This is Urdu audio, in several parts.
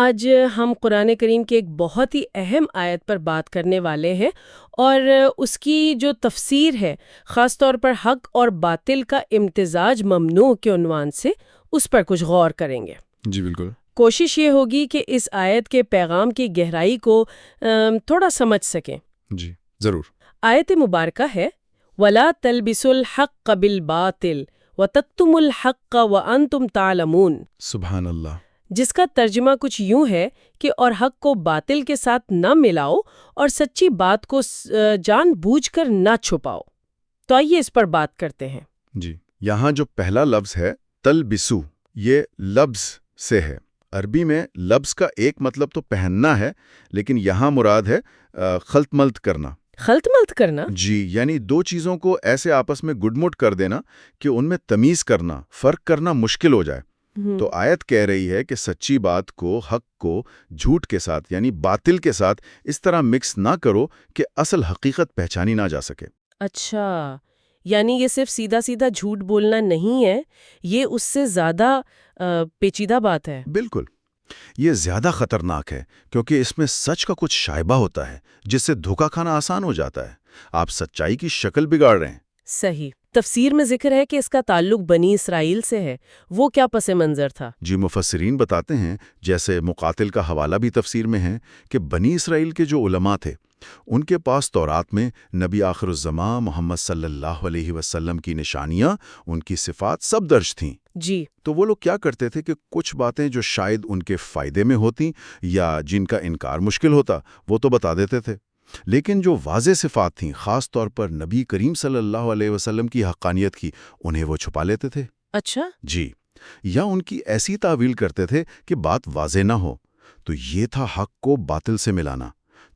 آج ہم قرآن کریم کی ایک بہت ہی اہم آیت پر بات کرنے والے ہیں اور اس کی جو تفسیر ہے خاص طور پر حق اور باطل کا امتزاج ممنوع کے عنوان سے اس پر کچھ غور کریں گے۔ جی بالکل۔ کوشش یہ ہوگی کہ اس آیت کے پیغام کی گہرائی کو تھوڑا سمجھ سکیں۔ جی ضرور۔ آیت مبارکہ ہے وَلَا تَلْبِسُوا الْحَقَّ بِالْبَاطِلِ وَتَكْتُمُوا الْحَقَّ وَأَنْتُمْ تَعْلَمُونَ، سبحان اللہ۔ جس کا ترجمہ کچھ یوں ہے کہ اور حق کو باطل کے ساتھ نہ ملاؤ اور سچی بات کو جان بوجھ کر نہ چھپاؤ۔ تو آئیے اس پر بات کرتے ہیں۔ جی یہاں جو پہلا لفظ ہے تلبسو، یہ لفظ سے ہے۔ عربی میں لفظ کا ایک مطلب تو پہننا ہے، لیکن یہاں مراد ہے خلط ملط کرنا۔ خلط ملط کرنا؟ جی، یعنی دو چیزوں کو ایسے آپس میں گڈ مٹ کر دینا کہ ان میں تمیز کرنا، فرق کرنا مشکل ہو جائے۔ تو آیت کہہ رہی ہے کہ سچی بات کو، حق کو جھوٹ کے ساتھ یعنی باطل کے ساتھ اس طرح مکس نہ کرو کہ اصل حقیقت پہچانی نہ جا سکے۔ اچھا، یعنی یہ صرف سیدھا سیدھا جھوٹ بولنا نہیں ہے، یہ اس سے زیادہ پیچیدہ بات ہے۔ بالکل، یہ زیادہ خطرناک ہے کیونکہ اس میں سچ کا کچھ شائبہ ہوتا ہے جس سے دھوکہ کھانا آسان ہو جاتا ہے۔ آپ سچائی کی شکل بگاڑ رہے ہیں۔ صحیح۔ تفسیر میں ذکر ہے کہ اس کا تعلق بنی اسرائیل سے ہے، وہ کیا پس منظر تھا؟ جی مفسرین بتاتے ہیں، جیسے مقاتل کا حوالہ بھی تفسیر میں ہے، کہ بنی اسرائیل کے جو علماء تھے ان کے پاس تورات میں نبی آخر الزماں محمد صلی اللہ علیہ وسلم کی نشانیاں، ان کی صفات سب درج تھیں۔ جی، تو وہ لوگ کیا کرتے تھے کہ کچھ باتیں جو شاید ان کے فائدے میں ہوتی یا جن کا انکار مشکل ہوتا وہ تو بتا دیتے تھے، لیکن جو واضح صفات تھیں، خاص طور پر نبی کریم صلی اللہ علیہ وسلم کی حقانیت کی، انہیں وہ چھپا لیتے تھے۔ اچھا۔ جی، یا ان کی ایسی تعویل کرتے تھے کہ بات واضح نہ ہو۔ تو یہ تھا حق کو باطل سے ملانا۔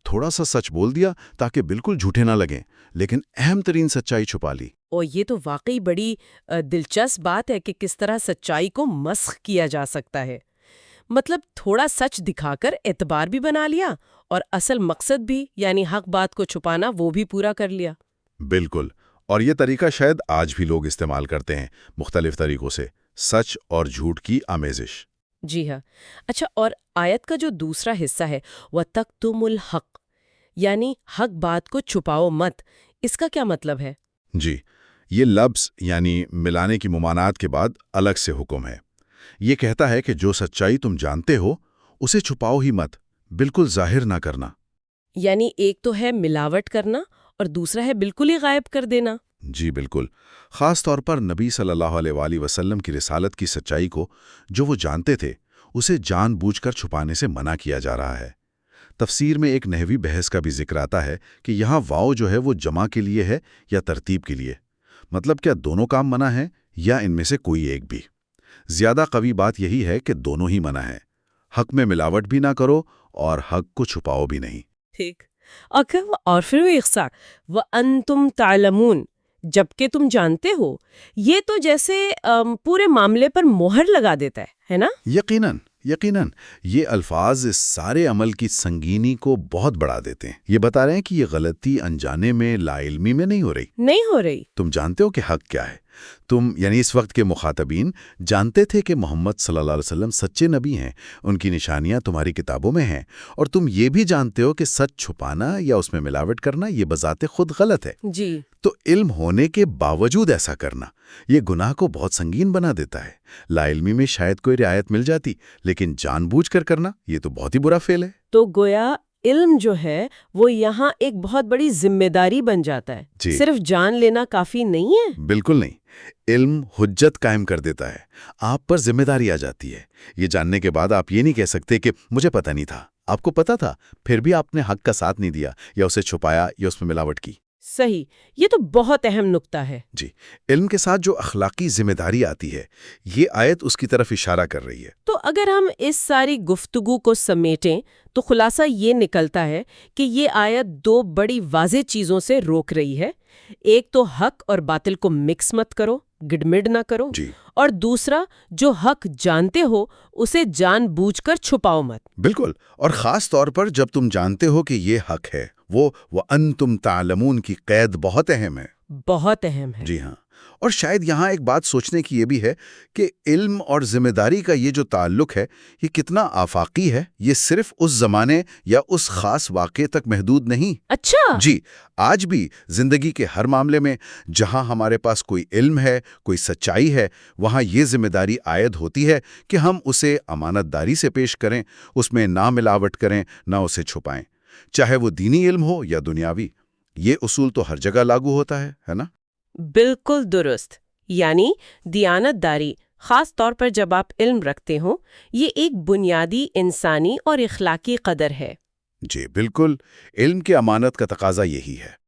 تھوڑا سا سچ بول دیا تاکہ بالکل جھوٹے نہ لگیں، لیکن اہم ترین سچائی چھپا لی۔ اور یہ تو واقعی بڑی دلچسپ بات ہے کہ کس طرح سچائی کو مسخ کیا جا سکتا ہے۔ مطلب تھوڑا سچ دکھا کر اعتبار بھی بنا لیا اور اصل مقصد بھی یعنی حق بات کو چھپانا وہ بھی پورا کر لیا۔ بالکل، اور یہ طریقہ شاید آج بھی لوگ استعمال کرتے ہیں، مختلف طریقوں سے، سچ اور جھوٹ کی آمیزش۔ جی ہاں۔ اچھا، اور آیت کا جو دوسرا حصہ ہے وَتَكْتُمُوا الْحَقَّ، یعنی حق بات کو چھپاؤ مت، اس کا کیا مطلب ہے؟ جی، یہ لفظ یعنی ملانے کی ممانعت کے بعد الگ سے حکم ہے۔ یہ کہتا ہے کہ جو سچائی تم جانتے ہو اسے چھپاؤ ہی مت، بالکل ظاہر نہ کرنا۔ یعنی ایک تو ہے ملاوٹ کرنا اور دوسرا ہے بالکل ہی غائب کر دینا۔ جی بالکل، خاص طور پر نبی صلی اللہ علیہ وآلہ وسلم کی رسالت کی سچائی کو جو وہ جانتے تھے اسے جان بوجھ کر چھپانے سے منع کیا جا رہا ہے۔ تفسیر میں ایک نحوی بحث کا بھی ذکر آتا ہے کہ یہاں واو جو ہے وہ جمع کے لیے ہے یا ترتیب کے لیے، مطلب کیا دونوں کام منع ہیں یا ان میں سے کوئی ایک بھی؟ زیادہ قوی بات یہی ہے کہ دونوں ہی منع ہیں۔ حق میں ملاوٹ بھی نہ کرو اور حق کو چھپاؤ بھی نہیں۔ ٹھیک، اور پھر وہ اخصار وَأَنْتُمْ تَعْلَمُونَ، جبکہ تم جانتے ہو، یہ تو جیسے پورے معاملے پر مہر لگا دیتا ہے نا؟ یقیناً یہ الفاظ اس سارے عمل کی سنگینی کو بہت بڑھا دیتے ہیں۔ یہ بتا رہے ہیں کہ یہ غلطی انجانے میں، لا علمی میں نہیں ہو رہی۔ تم جانتے ہو کہ حق کیا ہے۔ تم یعنی اس وقت کے مخاطبین جانتے تھے کہ محمد صلی اللہ علیہ وسلم سچے نبی ہیں، ان کی نشانیاں تمہاری کتابوں میں ہیں، اور تم یہ بھی جانتے ہو کہ سچ چھپانا یا اس میں ملاوٹ کرنا یہ بذات خود غلط ہے۔ جی، تو علم ہونے کے باوجود ایسا کرنا یہ گناہ کو بہت سنگین بنا دیتا ہے۔ لا علمی میں شاید کوئی رعایت مل جاتی، لیکن جان بوجھ کر کرنا یہ تو بہت ہی برا فعل ہے۔ تو گویا علم جو ہے وہ یہاں ایک بہت بڑی ذمہ داری بن جاتا ہے۔ جی، صرف جان لینا کافی نہیں ہے۔ بالکل نہیں، علم حجت قائم کر دیتا ہے، آپ پر ذمہ داری آ جاتی ہے۔ یہ جاننے کے بعد آپ یہ نہیں کہہ سکتے کہ مجھے پتہ نہیں تھا۔ آپ کو پتہ تھا، پھر بھی آپ نے حق کا ساتھ نہیں دیا یا اسے چھپایا یا اس میں ملاوٹ کی۔ صحیح، یہ تو بہت اہم نقطہ ہے۔ جی، علم کے ساتھ جو اخلاقی ذمہ داری آتی ہے، یہ آیت اس کی طرف اشارہ کر رہی ہے۔ تو اگر ہم اس ساری گفتگو کو سمیٹیں تو خلاصہ یہ نکلتا ہے کہ یہ آیت دو بڑی واضح چیزوں سے روک رہی ہے۔ ایک تو حق اور باطل کو مکس مت کرو، گڈمڈ نہ کرو، جی، اور دوسرا جو حق جانتے ہو اسے جان بوجھ کر چھپاؤ مت۔ بالکل، اور خاص طور پر جب تم جانتے ہو کہ یہ حق ہے، وہ وَأَنْتُمْ تَعْلَمُونَ کی قید بہت اہم ہے۔ بہت اہم ہے۔ جی ہاں، اور شاید یہاں ایک بات سوچنے کی یہ بھی ہے کہ علم اور ذمہ داری کا یہ جو تعلق ہے یہ کتنا آفاقی ہے، یہ صرف اس زمانے یا اس خاص واقعے تک محدود نہیں۔ اچھا جی، آج بھی زندگی کے ہر معاملے میں جہاں ہمارے پاس کوئی علم ہے، کوئی سچائی ہے، وہاں یہ ذمہ داری عائد ہوتی ہے کہ ہم اسے امانت داری سے پیش کریں، اس میں نہ ملاوٹ کریں، نہ اسے چھپائیں، چاہے وہ دینی علم ہو یا دنیاوی۔ یہ اصول تو ہر جگہ لاگو ہوتا ہے نا؟ بالکل درست، یعنی دیانت داری، خاص طور پر جب آپ علم رکھتے ہوں، یہ ایک بنیادی انسانی اور اخلاقی قدر ہے۔ جی بالکل، علم کی امانت کا تقاضا یہی ہے۔